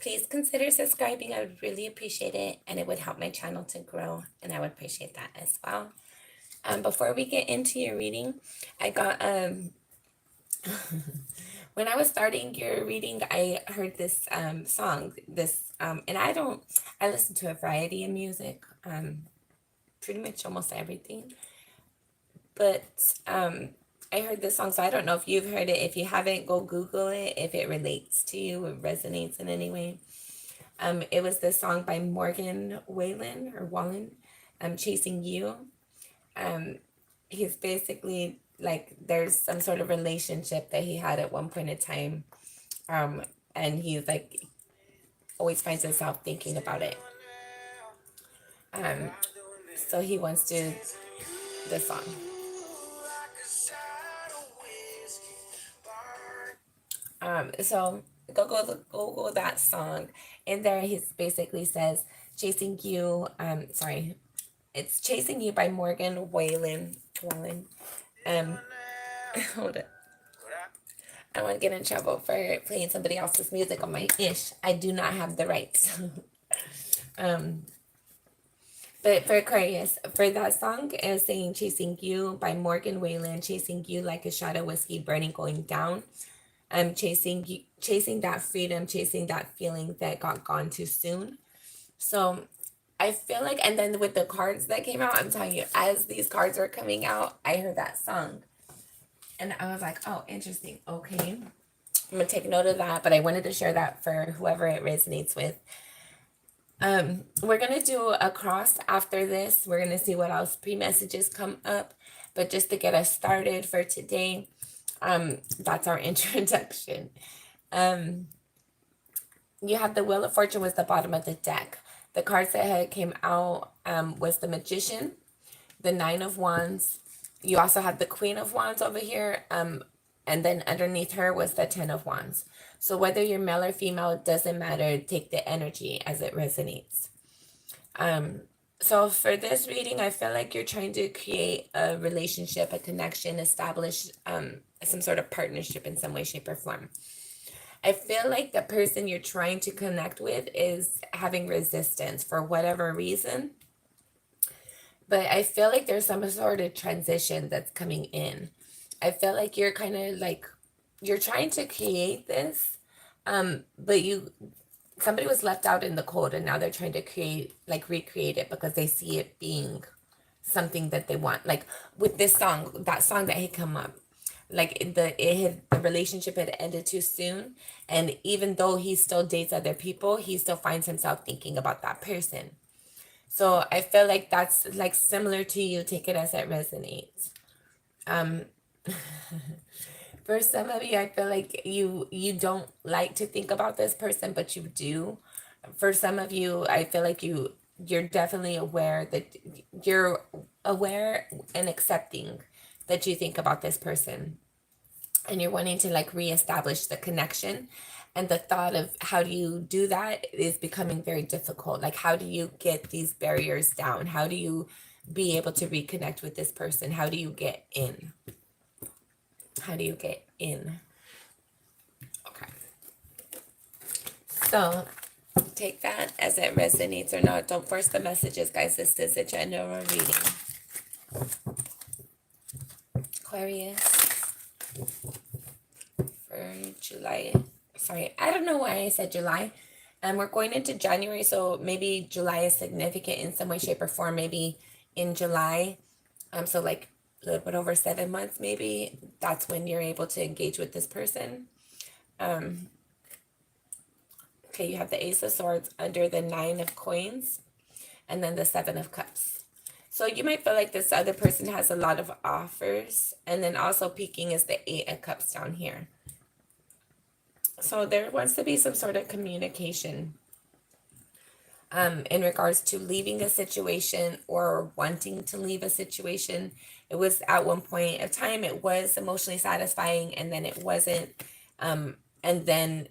please consider subscribing. I would really appreciate it, and it would help my channel to grow, and I would appreciate that as well. Before we get into your reading, I got when I was starting your reading, I heard this song, and I listen to a variety of music, pretty much almost everything, but I heard this song, so I don't know if you've heard it. If you haven't, go Google it if it relates to you, it resonates in any way. It was this song by Morgan Wallen, Chasing You. He's basically like, there's some sort of relationship that he had at one point in time. And he's like, always finds himself thinking about it. So he wants to, the song. So go that song. In there, he basically says, "Chasing You." Sorry, it's "Chasing You" by Morgan Wallen. Hold it. I don't want to get in trouble for playing somebody else's music on my ish. I do not have the rights. But for Aquarius, for that song, is saying "Chasing You" by Morgan Wallen. Chasing you like a shot of whiskey burning, going down. Chasing that freedom, chasing that feeling that got gone too soon. So I feel like, and then with the cards that came out, I'm telling you, as these cards were coming out, I heard that song. And I was like, oh, interesting. Okay. I'm going to take note of that, but I wanted to share that for whoever it resonates with. We're going to do a cross after this. We're going to see what else pre-messages come up. But just to get us started for today, that's our introduction. You have the Wheel of Fortune was the bottom of the deck. The cards that had came out was the Magician, the Nine of Wands. You also have the Queen of Wands over here. And then underneath her was the Ten of Wands. So whether you're male or female, it doesn't matter. Take the energy as it resonates. So for this reading, I feel like you're trying to create a relationship, a connection, establish some sort of partnership in some way, shape, or form. I feel like the person you're trying to connect with is having resistance for whatever reason. But I feel like there's some sort of transition that's coming in. I feel like you're kind of like, you're trying to create this, but somebody was left out in the cold, and now they're trying to recreate it because they see it being something that they want. Like with this song, that song that had come up, like the relationship had ended too soon, and even though he still dates other people, he still finds himself thinking about that person. So I feel like that's like similar to you. Take it as it resonates. For some of you, I feel like you don't like to think about this person, but you do. For some of you, I feel like you're definitely aware that you're aware and accepting that you think about this person, and you're wanting to like reestablish the connection. And the thought of how do you do that is becoming very difficult. Like, how do you get these barriers down? How do you be able to reconnect with this person? How do you get in? How do you get in? Okay. So take that as it resonates or not. Don't force the messages, guys. This is a general reading. Aquarius for July. Sorry, I don't know why I said July. And we're going into January, so maybe July is significant in some way, shape, or form. Maybe in July, so like a little bit over 7 months, maybe that's when you're able to engage with this person. Okay, you have the Ace of Swords under the Nine of Coins, and then the Seven of Cups. So you might feel like this other person has a lot of offers, and then also peaking is the Eight of Cups down here. So there wants to be some sort of communication in regards to leaving a situation or wanting to leave a situation. It was at one point of time, it was emotionally satisfying, and then it wasn't. And then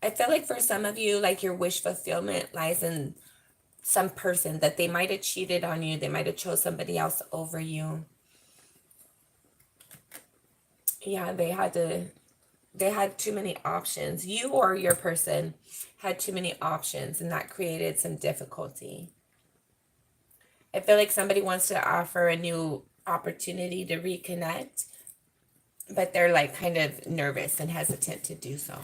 I feel like for some of you, like your wish fulfillment lies in some person that they might have cheated on you. They might have chose somebody else over you. Yeah, they had too many options. You or your person had too many options, and that created some difficulty. I feel like somebody wants to offer a new opportunity to reconnect, but they're like kind of nervous and hesitant to do so.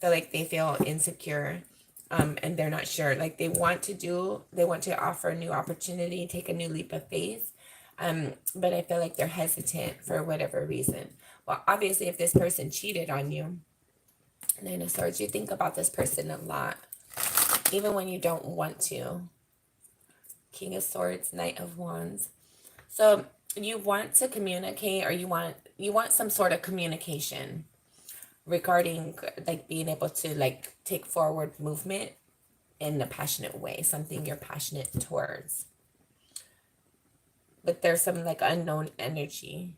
Feel like they feel insecure, and they're not sure. Like they want to offer a new opportunity, take a new leap of faith, but I feel like they're hesitant for whatever reason. Well, obviously, if this person cheated on you, Nine of Swords, you think about this person a lot, even when you don't want to. King of Swords, Knight of Wands. So you want to communicate, or you want some sort of communication regarding like being able to like take forward movement in a passionate way, something you're passionate towards. But there's some like unknown energy.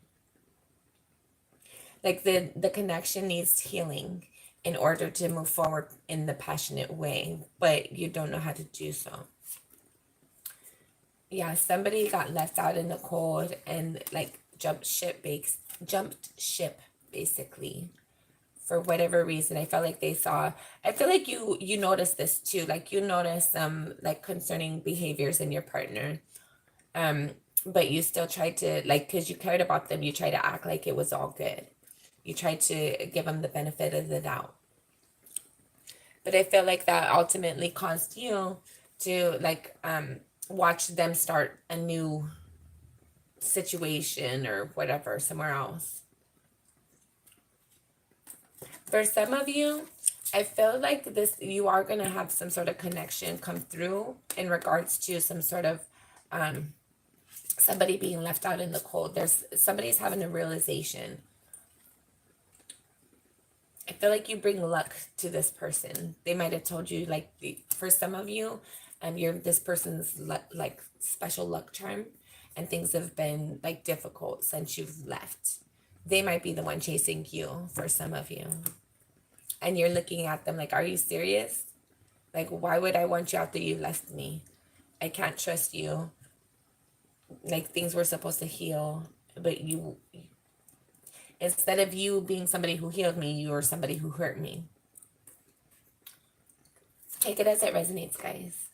Like the connection needs healing in order to move forward in the passionate way, but you don't know how to do so. Yeah, somebody got left out in the cold and like jumped ship basically. For whatever reason, I felt like I feel like you noticed this too. Like you noticed like concerning behaviors in your partner. But you still tried to, like, because you cared about them, you tried to act like it was all good. You tried to give them the benefit of the doubt. But I feel like that ultimately caused you to like watch them start a new situation or whatever somewhere else. For some of you, I feel like you are going to have some sort of connection come through in regards to some sort of somebody being left out in the cold. Somebody's having a realization. I feel like you bring luck to this person. They might have told you, like, for some of you, you're this person's like special luck charm, and things have been like difficult since you've left. They might be the one chasing you for some of you. And you're looking at them like, are you serious? Like, why would I want you after you left me? I can't trust you. Like, things were supposed to heal, but instead of you being somebody who healed me, you were somebody who hurt me. Take it as it resonates, guys.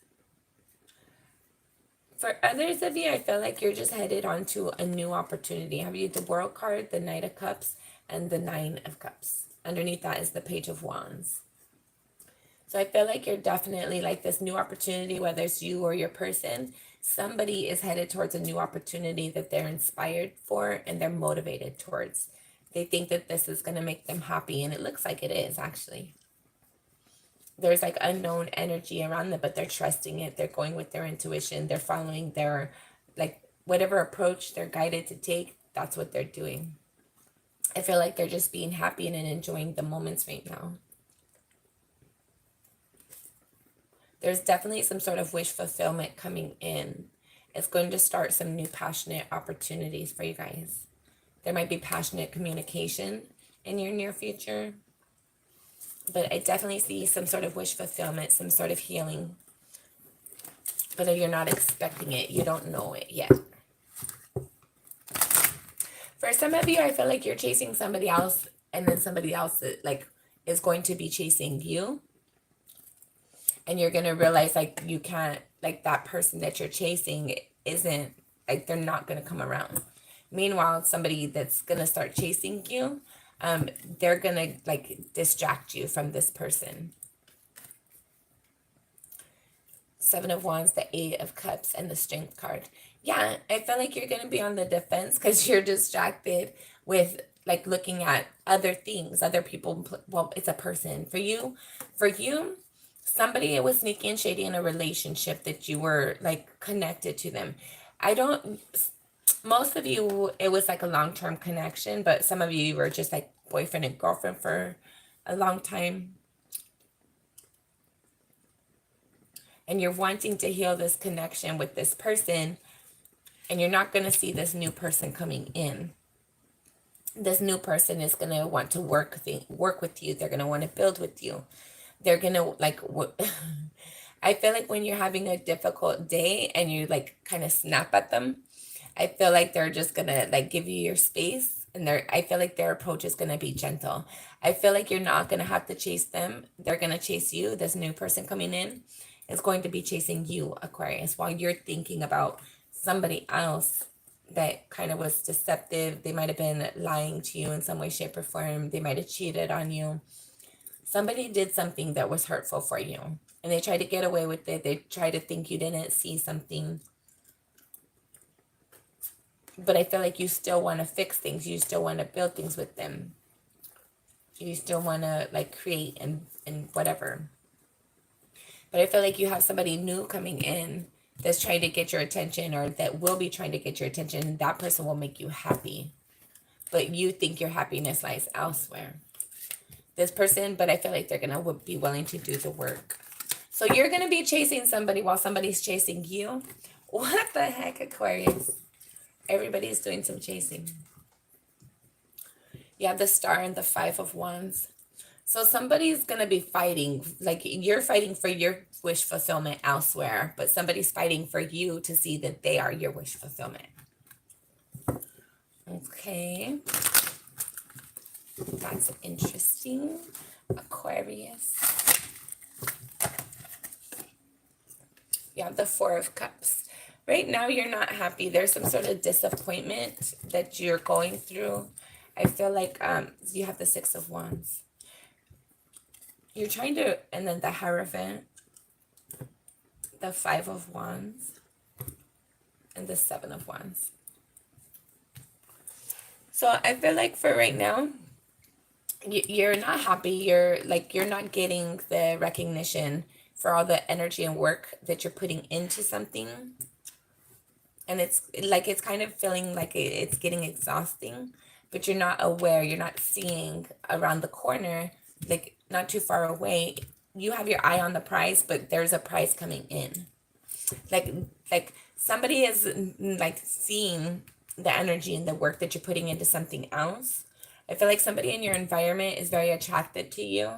For others of you, I feel like you're just headed onto a new opportunity. Have you the World card, the Knight of Cups, and the Nine of Cups? Underneath that is the Page of Wands. So I feel like you're definitely like this new opportunity, whether it's you or your person. Somebody is headed towards a new opportunity that they're inspired for and they're motivated towards. They think that this is going to make them happy, and it looks like it is, actually. There's like unknown energy around them, but they're trusting it. They're going with their intuition. They're following their, like, whatever approach they're guided to take, that's what they're doing. I feel like they're just being happy and enjoying the moments right now. There's definitely some sort of wish fulfillment coming in. It's going to start some new passionate opportunities for you guys. There might be passionate communication in your near future. But I definitely see some sort of wish fulfillment, some sort of healing. But if you're not expecting it, you don't know it yet. For some of you, I feel like you're chasing somebody else, and then somebody else is going to be chasing you. And you're going to realize like you can't, like that person that you're chasing isn't, like they're not going to come around. Meanwhile, somebody that's going to start chasing you, they're going to like distract you from this person. Seven of Wands, the Eight of Cups, and the Strength card. Yeah, I feel like you're going to be on the defense because you're distracted with like looking at other things, other people. Well, it's a person. For you, somebody was sneaky and shady in a relationship that you were like connected to them. Most of you, it was like a long-term connection, but some of you were just like boyfriend and girlfriend for a long time. And you're wanting to heal this connection with this person, and you're not going to see this new person coming in. This new person is going to want to work with you. They're going to want to build with you. They're going to like, I feel like when you're having a difficult day and you like kind of snap at them, I feel like they're just going to like give you your space And I feel like their approach is going to be gentle. I feel like you're not going to have to chase them. They're going to chase you. This new person coming in is going to be chasing you, Aquarius, while you're thinking about somebody else that kind of was deceptive. They might have been lying to you in some way, shape, or form. They might have cheated on you. Somebody did something that was hurtful for you, and they tried to get away with it. They tried to think you didn't see something. But I feel like you still want to fix things. You still want to build things with them. You still want to like create and whatever. But I feel like you have somebody new coming in that's trying to get your attention, or that will be trying to get your attention. That person will make you happy. But you think your happiness lies elsewhere. This person, but I feel like they're going to be willing to do the work. So you're going to be chasing somebody while somebody's chasing you. What the heck, Aquarius? Everybody's doing some chasing. You have the Star and the Five of Wands. So somebody's going to be fighting, like you're fighting for your wish fulfillment elsewhere, but somebody's fighting for you to see that they are your wish fulfillment. Okay. That's interesting. Aquarius. You have the Four of Cups. Right now, you're not happy. There's some sort of disappointment that you're going through. I feel like you have the Six of Wands. You're trying to, and then the Hierophant, the Five of Wands, and the Seven of Wands. So I feel like for right now, you're not happy. You're not getting the recognition for all the energy and work that you're putting into something. And it's kind of feeling like it's getting exhausting, but you're not aware. You're not seeing around the corner, like not too far away. You have your eye on the prize, but there's a prize coming in. Like somebody is like seeing the energy and the work that you're putting into something else. I feel like somebody in your environment is very attracted to you.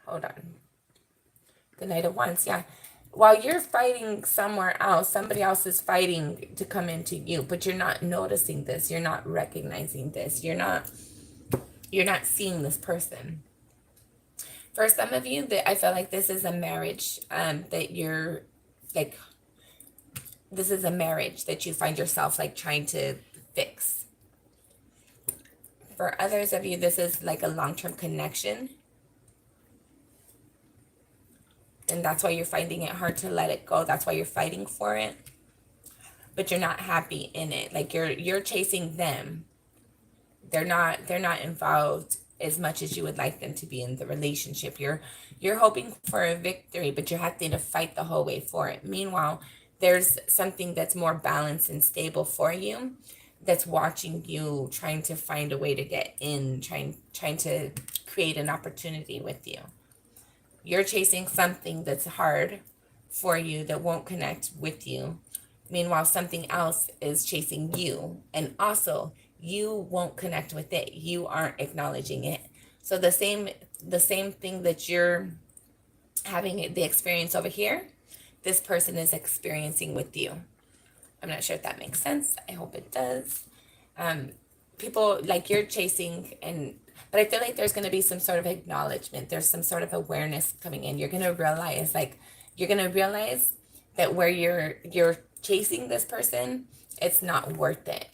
Hold on. The Knight of Wands, yeah. While you're fighting somewhere else, somebody else is fighting to come into you, but you're not noticing this. You're not recognizing this. You're not seeing this person. For some of you, that I feel like this is a marriage that you're like, this is a marriage that you find yourself like trying to fix. For others of you, this is like a long-term connection. And that's why you're finding it hard to let it go. That's why you're fighting for it. But you're not happy in it. Like you're chasing them. They're not involved as much as you would like them to be in the relationship. You're hoping for a victory, but you're having to fight the whole way for it. Meanwhile, there's something that's more balanced and stable for you, that's watching you, trying to find a way to get in, trying to create an opportunity with you. You're chasing something that's hard for you, that won't connect with you. Meanwhile, something else is chasing you, and also you won't connect with it. You aren't acknowledging it. So the same thing that you're having the experience over here, this person is experiencing with you. I'm not sure if that makes sense. I hope it does. People, like you're chasing, but I feel like there's going to be some sort of acknowledgement. There's some sort of awareness coming in. You're going to realize that where you're chasing this person, it's not worth it.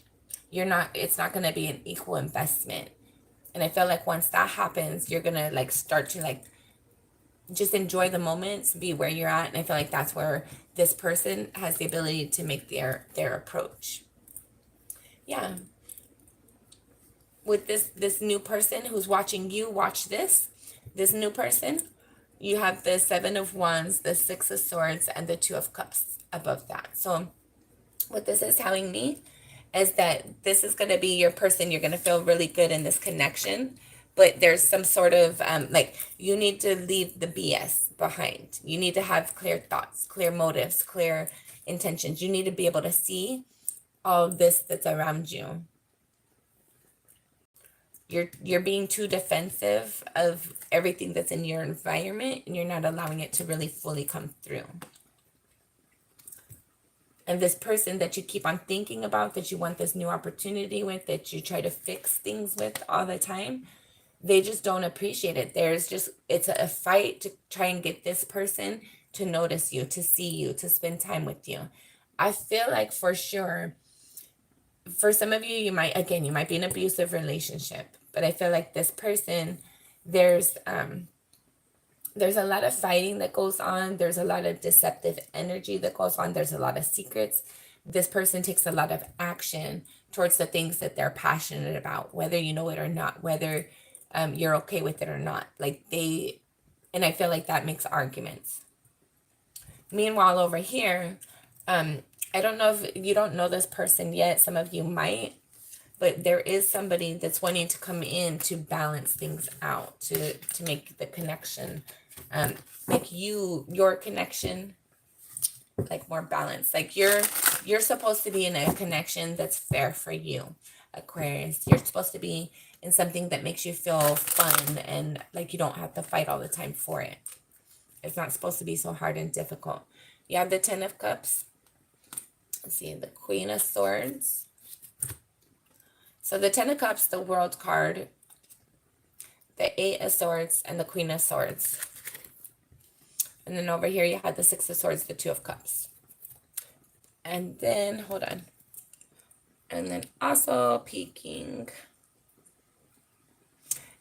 It's not going to be an equal investment. And I feel like once that happens, you're going to like start to like just enjoy the moments, be where you're at. And I feel like that's where this person has the ability to make their approach. Yeah. With this new person who's watching you watch this new person, you have the Seven of Wands, the Six of Swords, and the Two of Cups above that. So what this is telling me is that this is going to be your person. You're going to feel really good in this connection, but there's some sort of like you need to leave the BS behind. You need to have clear thoughts, clear motives, clear intentions. You need to be able to see all this that's around you. You're being too defensive of everything that's in your environment, and you're not allowing it to really fully come through. And this person that you keep on thinking about, that you want this new opportunity with, that you try to fix things with all the time, they just don't appreciate it. It's a fight to try and get this person to notice you, to see you, to spend time with you. I feel like for sure, for some of you, you might be in an abusive relationship, but I feel like this person, there's a lot of fighting that goes on. There's a lot of deceptive energy that goes on. There's a lot of secrets. This person takes a lot of action towards the things that they're passionate about, whether you know it or not, whether you're okay with it or not. And I feel like that makes arguments. Meanwhile, over here, I don't know if you don't know this person yet. Some of you might, but there is somebody that's wanting to come in to balance things out, to make the connection, make your connection like more balanced. Like you're supposed to be in a connection that's fair for you, Aquarius. You're supposed to be in something that makes you feel fun and like you don't have to fight all the time for it. It's not supposed to be so hard and difficult. You have the Ten of Cups. Let's see, the Queen of Swords. So the Ten of Cups, the World card, the Eight of Swords, and the Queen of Swords. And then over here you had the Six of Swords, the Two of Cups. And then, hold on. And then also peeking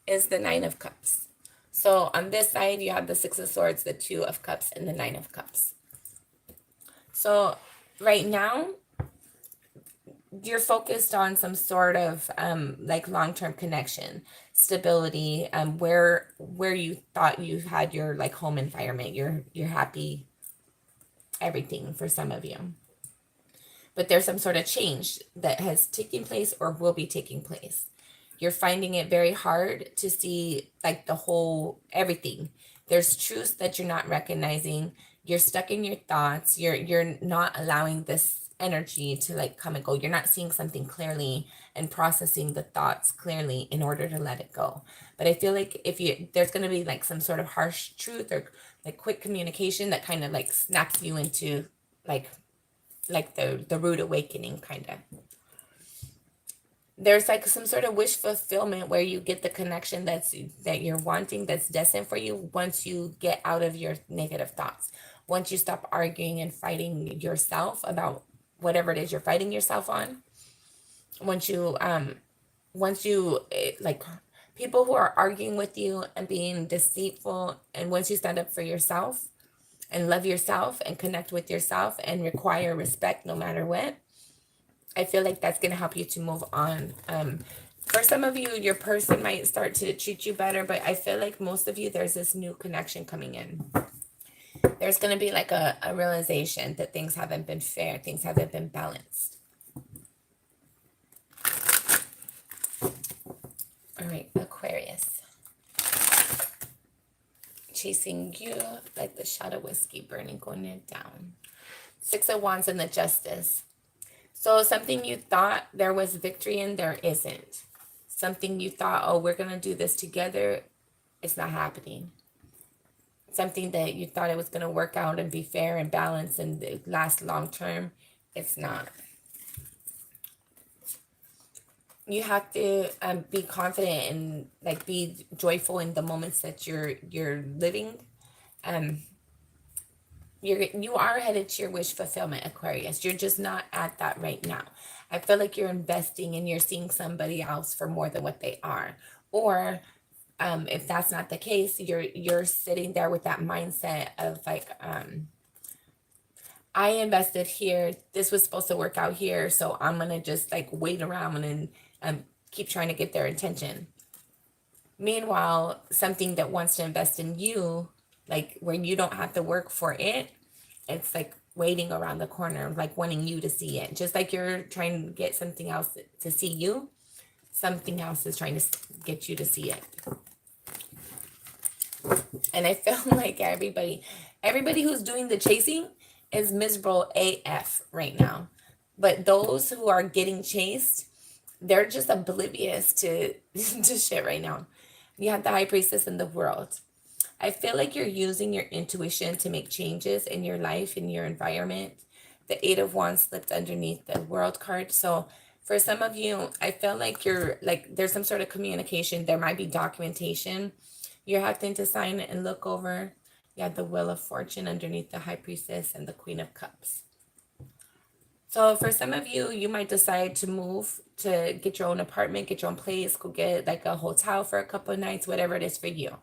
is the Nine of Cups. So on this side, you have the Six of Swords, the Two of Cups, and the Nine of Cups. So right now, you're focused on some sort of like long-term connection, stability, where you thought you had your like home environment, you're happy, everything for some of you. But there's some sort of change that has taken place or will be taking place. You're finding it very hard to see like the whole everything. There's truths that you're not recognizing. You're stuck in your thoughts. You're not allowing this energy to like come and go. You're not seeing something clearly and processing the thoughts clearly in order to let it go. But I feel like there's going to be like some sort of harsh truth or like quick communication that kind of like snaps you into like the rude awakening kind of. There's like some sort of wish fulfillment where you get the connection that you're wanting, that's destined for you once you get out of your negative thoughts. Once you stop arguing and fighting yourself about whatever it is you're fighting yourself on. Once you like people who are arguing with you and being deceitful, and once you stand up for yourself and love yourself and connect with yourself and require respect no matter what, I feel like that's going to help you to move on. For some of you, your person might start to treat you better, but I feel like most of you, there's this new connection coming in. There's going to be like a realization that things haven't been fair, things haven't been balanced. All right, Aquarius. Chasing you like the shot of whiskey burning, going it down. Six of Wands and the Justice. So something you thought there was victory in, there isn't. Something you thought, oh, we're going to do this together, it's not happening. Something that you thought it was going to work out and be fair and balanced and last long term, it's not. You have to be confident and like be joyful in the moments that you're living. You are headed to your wish fulfillment, Aquarius. You're just not at that right now. I feel like you're investing and you're seeing somebody else for more than what they are. Or if that's not the case, you're sitting there with that mindset of like, I invested here. This was supposed to work out here. So I'm going to just like wait around and keep trying to get their attention. Meanwhile, something that wants to invest in you, like where you don't have to work for it, it's like waiting around the corner, like wanting you to see it. Just like you're trying to get something else to see you, something else is trying to get you to see it. And I feel like everybody who's doing the chasing is miserable AF right now. But those who are getting chased, they're just oblivious to shit right now. You have the High Priestess in the World. I feel like you're using your intuition to make changes in your life, in your environment. The Eight of Wands slipped underneath the World card. So for some of you, I feel like you're like there's some sort of communication. There might be documentation you're having to sign and look over. You have the Wheel of Fortune underneath the High Priestess and the Queen of Cups. So for some of you, you might decide to move, to get your own apartment, get your own place, go get like a hotel for a couple of nights, whatever it is for you.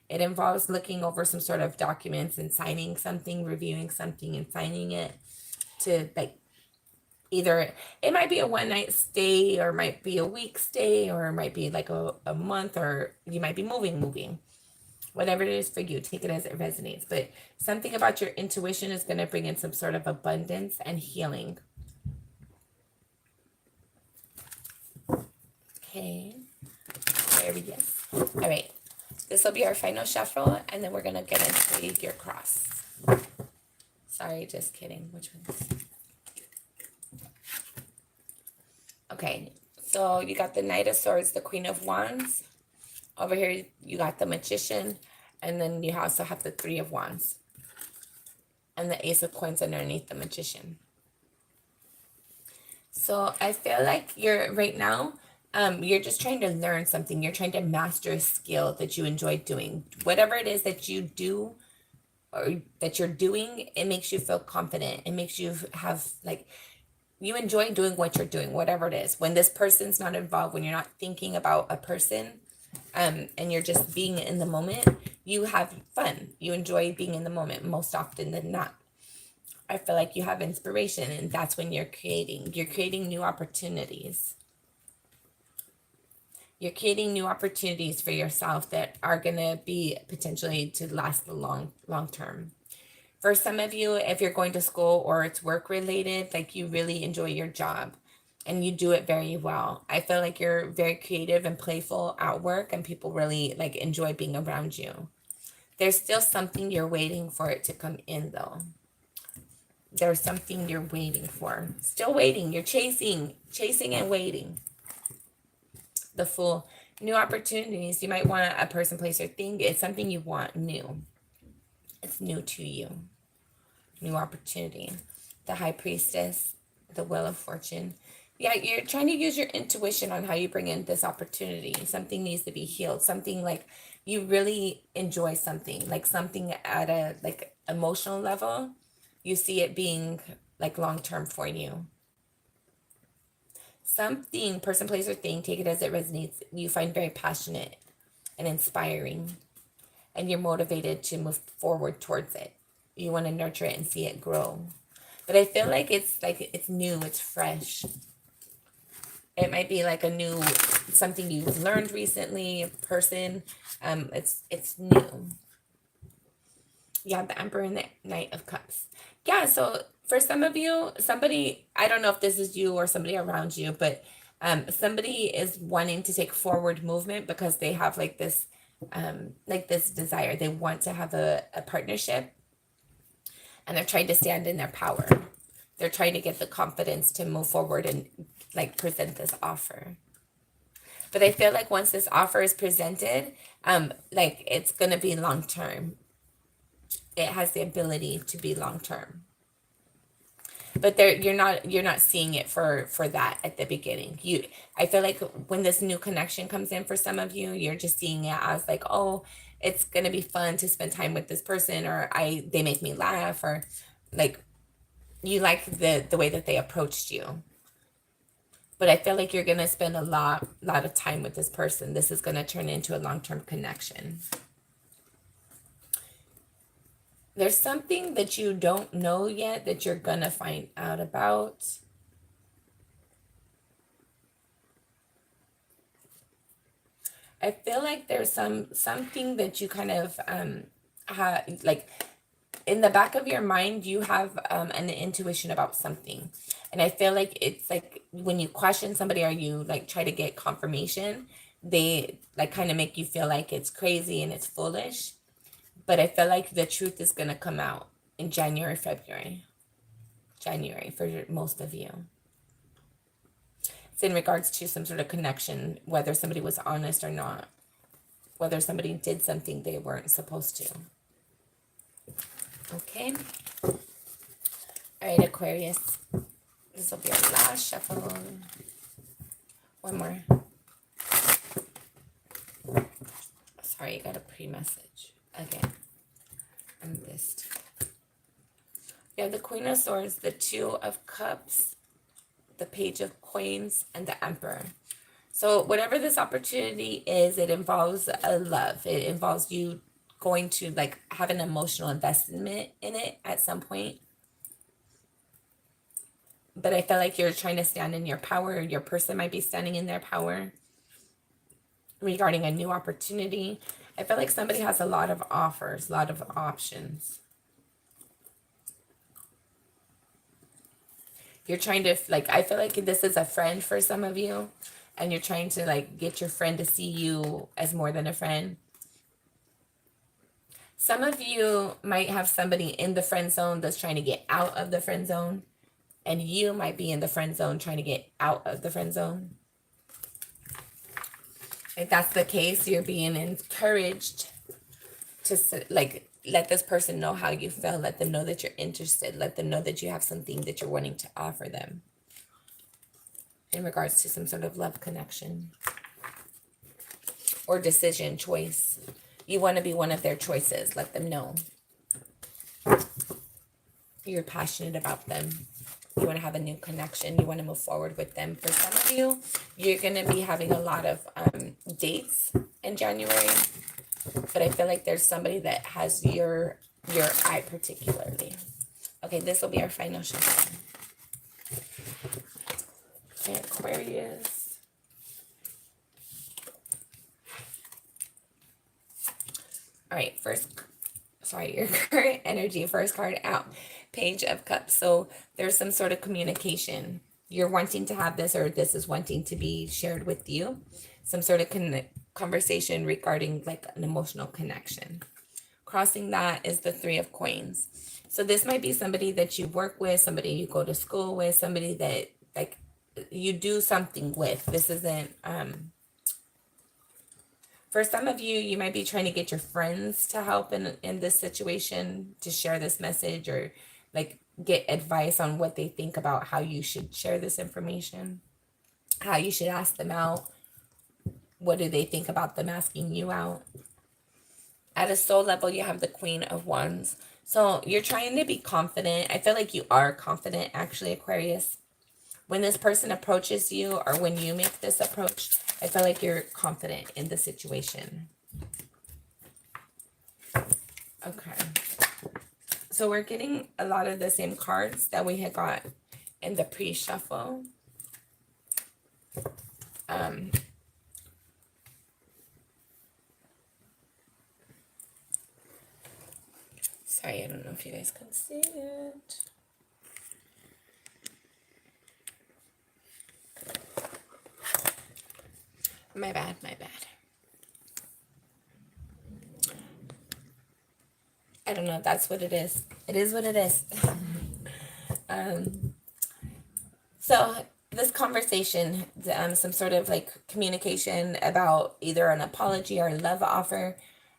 It involves looking over some sort of documents and signing something, reviewing something and signing it to like either it might be a one night stay or might be a week stay or it might be like a month or you might be moving. Whatever it is for you, take it as it resonates. But something about your intuition is going to bring in some sort of abundance and healing. Okay, there we go. All right, this will be our final shuffle, and then we're gonna get into your cross. Sorry, just kidding. Which ones? Okay, so you got the Knight of Swords, the Queen of Wands. Over here, you got the Magician, and then you also have the Three of Wands, and the Ace of Coins underneath the Magician. So I feel like you're right now. You're just trying to learn something. You're trying to master a skill that you enjoy doing. Whatever it is that you do or that you're doing, it makes you feel confident. It makes you have like, you enjoy doing what you're doing, whatever it is. When this person's not involved, when you're not thinking about a person, and you're just being in the moment, you have fun. You enjoy being in the moment most often than not. I feel like you have inspiration, and that's when you're creating. You're creating new opportunities. You're creating new opportunities for yourself that are going to be potentially to last the long term. For some of you, if you're going to school or it's work related, like you really enjoy your job and you do it very well. I feel like you're very creative and playful at work and people really like enjoy being around you. There's still something you're waiting for it to come in though. There's something you're waiting for. Still waiting. You're chasing and waiting. The Fool. New opportunities. You might want a person, place, or thing. It's something you want new. It's new to you. New opportunity. The High Priestess. The Wheel of Fortune. Yeah, you're trying to use your intuition on how you bring in this opportunity. Something needs to be healed. Something like you really enjoy something. Like something at a like emotional level. You see it being like long term for you. Something, person, place, or thing, take it as it resonates, you find very passionate and inspiring. And you're motivated to move forward towards it. You want to nurture it and see it grow. But I feel like it's new, it's fresh. It might be like a new, something you've learned recently, person. It's new. You have the Emperor and the Knight of Cups. Yeah, so for some of you, somebody, I don't know if this is you or somebody around you, but somebody is wanting to take forward movement because they have like this desire. They want to have a partnership and they're trying to stand in their power. They're trying to get the confidence to move forward and like present this offer. But I feel like once this offer is presented, like it's going to be long term. It has the ability to be long term. But you're not seeing it for that at the beginning. I feel like when this new connection comes in for some of you, you're just seeing it as like, oh, it's gonna be fun to spend time with this person, or they make me laugh, or like you like the way that they approached you. But I feel like you're gonna spend a lot of time with this person. This is gonna turn into a long-term connection. There's something that you don't know yet that you're going to find out about. I feel like there's something that you kind of like in the back of your mind, you have an intuition about something. And I feel like it's like when you question somebody or you like try to get confirmation, they like kind of make you feel like it's crazy and it's foolish. But I feel like the truth is going to come out in January for most of you. It's in regards to some sort of connection, whether somebody was honest or not, whether somebody did something they weren't supposed to. Okay. All All right, Aquarius. This will be our last shuffle. One more. Sorry, I got a pre-message again. I missed. You have the Queen of Swords, the Two of Cups, the Page of Coins, and the Emperor. So whatever this opportunity is, it involves a love. It involves you going to like have an emotional investment in it at some point. But I feel like you're trying to stand in your power. Your person might be standing in their power regarding a new opportunity. I feel like somebody has a lot of offers, a lot of options. You're trying to, like, I feel like this is a friend for some of you, and you're trying to, like, get your friend to see you as more than a friend. Some of you might have somebody in the friend zone that's trying to get out of the friend zone, and you might be in the friend zone trying to get out of the friend zone. If that's the case, you're being encouraged to, like, let this person know how you feel. Let them know that you're interested. Let them know that you have something that you're wanting to offer them in regards to some sort of love connection or decision, choice. You want to be one of their choices. Let them know you're passionate about them. You want to have a new connection. You want to move forward with them. For some of you, you're going to be having a lot of dates in January. But I feel like there's somebody that has your eye particularly. Okay, this will be our final shuffle. Okay, Aquarius. All right, your current energy, first card out, Page of Cups. So there's some sort of communication. You're wanting to have this, or this is wanting to be shared with you. Some sort of conversation regarding like an emotional connection. Crossing that is the Three of Coins. So this might be somebody that you work with, somebody you go to school with, somebody that like you do something with. This isn't for some of you, you might be trying to get your friends to help in this situation, to share this message, or like get advice on what they think about how you should share this information, how you should ask them out. What do they think about them asking you out? At a soul level, you have the Queen of Wands. So you're trying to be confident. I feel like you are confident, actually, Aquarius. When this person approaches you, or when you make this approach, I feel like you're confident in the situation. Okay. So we're getting a lot of the same cards that we had got in the pre-shuffle. Sorry, I don't know if you guys can see it. My bad. I don't know. That's what it is. It is what it is. So this conversation, some sort of like communication about either an apology or a love offer.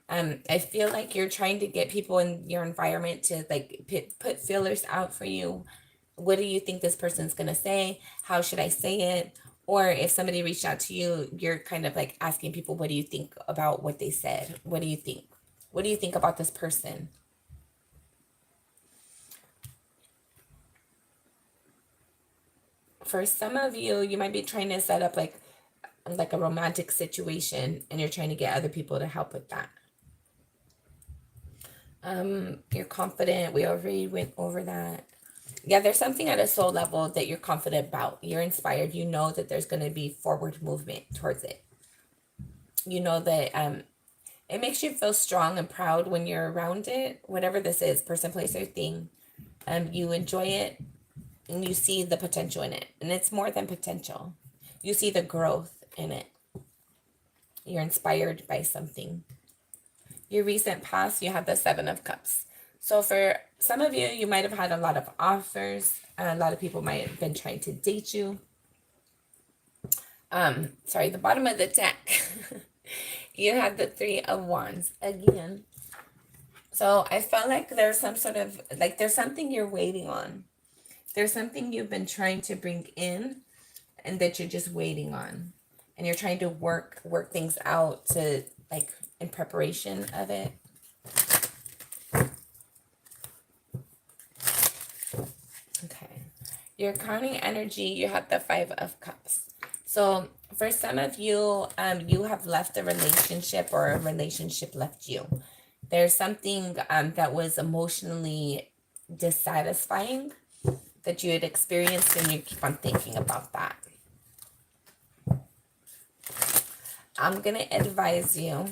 I feel like you're trying to get people in your environment to like put feelers out for you. What do you think this person's going to say? How should I say it? Or if somebody reached out to you, you're kind of like asking people, what do you think about what they said? What do you think? What do you think about this person? For some of you, you might be trying to set up like a romantic situation, and you're trying to get other people to help with that. You're confident. We already went over that. Yeah, there's something at a soul level that you're confident about. You're inspired. You know that there's going to be forward movement towards it. You know that it makes you feel strong and proud when you're around it. Whatever this is, person, place, or thing. You enjoy it, and you see the potential in it. And it's more than potential. You see the growth in it. You're inspired by something. Your recent past, you have the Seven of Cups. So for some of you, you might have had a lot of offers. A lot of people might have been trying to date you. Sorry, the bottom of the deck. You have the Three of Wands again. So I felt like there's some sort of, like there's something you're waiting on. There's something you've been trying to bring in and that you're just waiting on. And you're trying to work things out to, like, in preparation of it. Okay. Your counting energy, you have the 5 of Cups. So for some of you, you have left a relationship or a relationship left you. There's something that was emotionally dissatisfying that you had experienced, and you keep on thinking about that. I'm going to advise you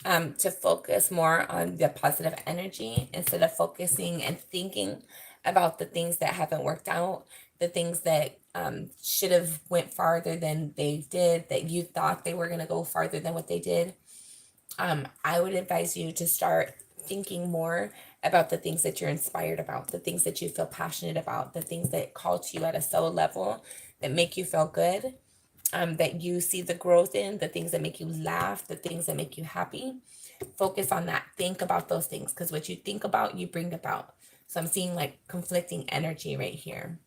to focus more on the positive energy instead of focusing and thinking about the things that haven't worked out, the things that should have went farther than they did, that you thought they were going to go farther than what they did. I would advise you to start thinking more about the things that you're inspired about, the things that you feel passionate about, the things that call to you at a soul level, that make you feel good, that you see the growth in, the things that make you laugh, the things that make you happy. Focus on that. Think about those things, because what you think about, you bring about. So I'm seeing like conflicting energy right here.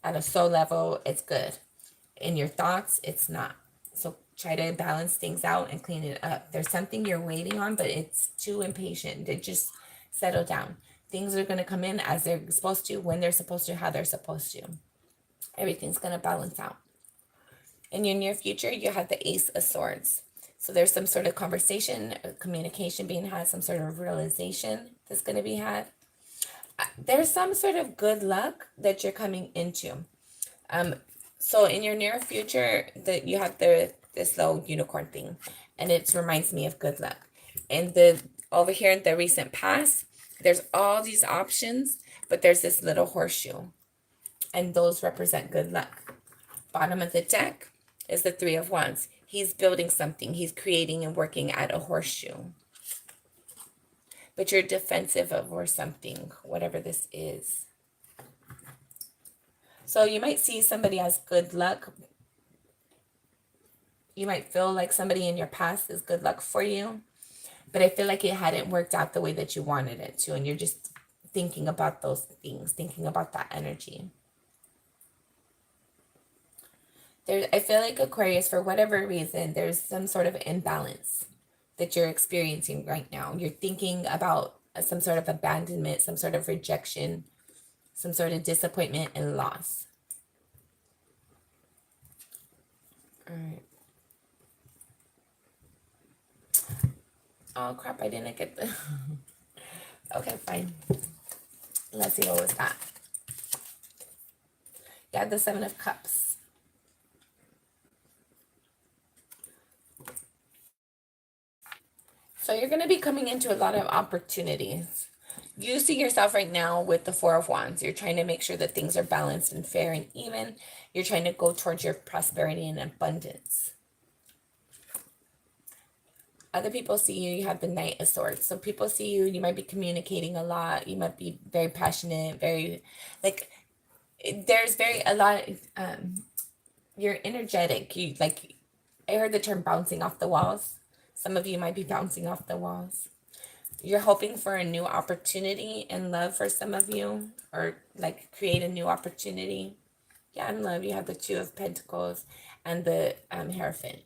At a soul level, it's good. In your thoughts, it's not. So try to balance things out and clean it up. There's something you're waiting on, but it's too impatient. To just settle down. Things are going to come in as they're supposed to, when they're supposed to, how they're supposed to. Everything's going to balance out. In your near future, you have the Ace of Swords. So there's some sort of conversation, communication being had, some sort of realization that's going to be had. There's some sort of good luck that you're coming into. So in your near future, that you have this little unicorn thing, and it reminds me of good luck. And over here in the recent past, there's all these options, but there's this little horseshoe, and those represent good luck. Bottom of the deck is the 3 of Wands. He's building something. He's creating and working at a horseshoe. But you're defensive over something, whatever this is. So you might see somebody as good luck. You might feel like somebody in your past is good luck for you. But I feel like it hadn't worked out the way that you wanted it to. And you're just thinking about those things, thinking about that energy. I feel like Aquarius, for whatever reason, there's some sort of imbalance that you're experiencing right now. You're thinking about some sort of abandonment, some sort of rejection, some sort of disappointment and loss. All right. Oh, crap, I didn't get the... Okay, fine. Let's see, what was that? You had the 7 of Cups. So you're going to be coming into a lot of opportunities. You see yourself right now with the 4 of Wands. You're trying to make sure that things are balanced and fair and even. You're trying to go towards your prosperity and abundance. Other people see you, you have the Knight of Swords. So people see you, you might be communicating a lot. You might be very passionate, very, like, there's a lot, you're energetic. I heard the term bouncing off the walls. Some of you might be bouncing off the walls. You're hoping for a new opportunity in love for some of you, or like create a new opportunity. Yeah, in love, you have the 2 of Pentacles and the Hierophant.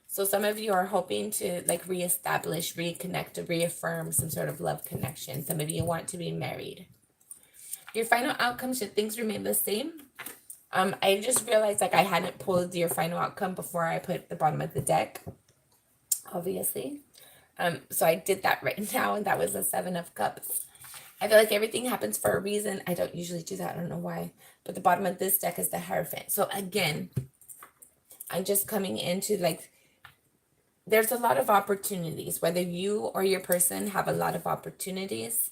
So some of you are hoping to like reestablish, reconnect, to reaffirm some sort of love connection. Some of you want to be married. Your final outcome, should things remain the same? I just realized like I hadn't pulled your final outcome before I put the bottom of the deck, obviously. So I did that right now, and that was the 7 of Cups. I feel like everything happens for a reason. I don't usually do that. I don't know why. But the bottom of this deck is the Hierophant. So again, I'm just coming into like, there's a lot of opportunities. Whether you or your person have a lot of opportunities,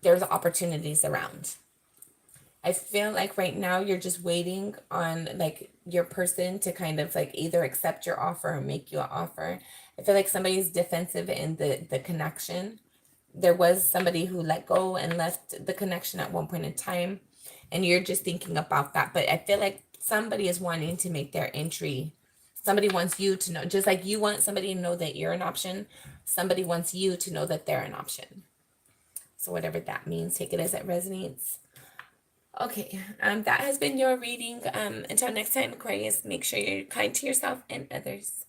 there's opportunities around. I feel like right now you're just waiting on like your person to kind of like either accept your offer or make you an offer. I feel like somebody's defensive in the connection. There was somebody who let go and left the connection at one point in time, and you're just thinking about that. But I feel like somebody is wanting to make their entry. Somebody wants you to know, just like you want somebody to know that you're an option, somebody wants you to know that they're an option. So whatever that means, take it as it resonates. Okay, that has been your reading. Until next time, Aquarius, make sure you're kind to yourself and others.